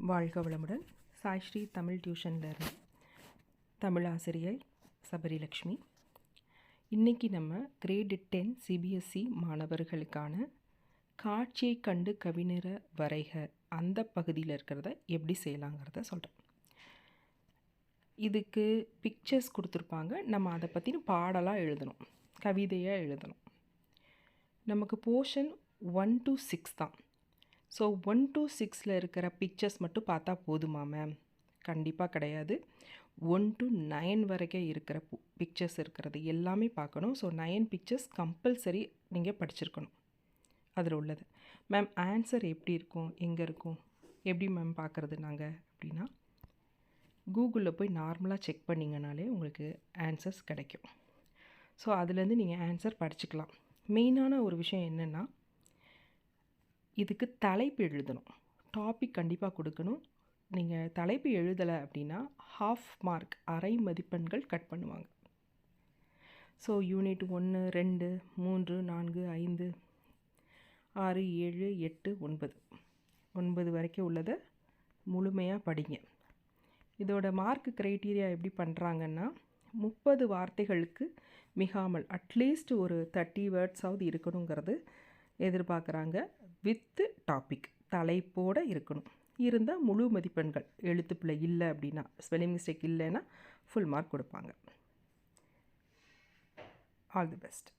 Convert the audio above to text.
வாழ்க வளமுடன். சாய்ஸ்ரீ தமிழ் டியூஷன்லேருந்து தமிழ் ஆசிரியை சபரிலக்ஷ்மி. இன்றைக்கி நம்ம கிரேட் 10 சிபிஎஸ்சி மாணவர்களுக்கான காட்சியை கண்டு கவிஞர வரைக அந்த பகுதியில் இருக்கிறத எப்படி செய்யலாங்கிறத சொல்கிறேன். இதுக்கு பிக்சர்ஸ் கொடுத்துருப்பாங்க. நம்ம அதை பற்றின பாடலாக எழுதணும், கவிதையாக எழுதணும். நமக்கு போர்ஷன் 1 to 6 தான். ஸோ 1 to 6 இருக்கிற பிக்சர்ஸ் மட்டும் பார்த்தா போதுமா மேம்? கண்டிப்பாக கிடையாது. 1 to 9 வரைக்கும் இருக்கிற பிக்சர்ஸ் இருக்கிறது எல்லாமே பார்க்கணும். ஸோ 9 பிக்சர்ஸ் கம்பல்சரி நீங்கள் படிச்சிருக்கணும் அதில் உள்ளது. மேம் ஆன்சர் எப்படி இருக்கும், எங்கே இருக்கும், எப்படி மேம் பார்க்குறது நாங்கள் அப்படின்னா, கூகுளில் போய் நார்மலாக செக் பண்ணிங்கனாலே உங்களுக்கு ஆன்சர்ஸ் கிடைக்கும். ஸோ அதுலேருந்து நீங்கள் ஆன்சர் படிச்சுக்கலாம். மெயினான ஒரு விஷயம் என்னென்னா, இதுக்கு தலைப்பு எழுதணும், டாபிக் கண்டிப்பாக கொடுக்கணும். நீங்கள் தலைப்பு எழுதலை அப்படின்னா ஹாஃப் மார்க், அரை மதிப்பெண்கள் கட் பண்ணுவாங்க. ஸோ யூனிட் 1, 2, 3, 4, 5, 6, 7, 8, 9 வரைக்கும் உள்ளதை முழுமையாக படிங்க. இதோட மார்க் க்ரைட்டீரியா எப்படி பண்ணுறாங்கன்னா, 30 வார்த்தைகளுக்கு மிகாமல் அட்லீஸ்ட் ஒரு 30 வேர்ட்ஸாவது இருக்கணுங்கிறது எதிர்பார்க்குறாங்க. வித்து டாபிக், தலைப்போடு இருக்கணும். இருந்தால் முழு மதிப்பெண்கள். எழுத்துப்பிழை இல்லை அப்படின்னா, ஸ்பெல்லிங் மிஸ்டேக் இல்லைன்னா ஃபுல் மார்க் கொடுப்பாங்க. All the best.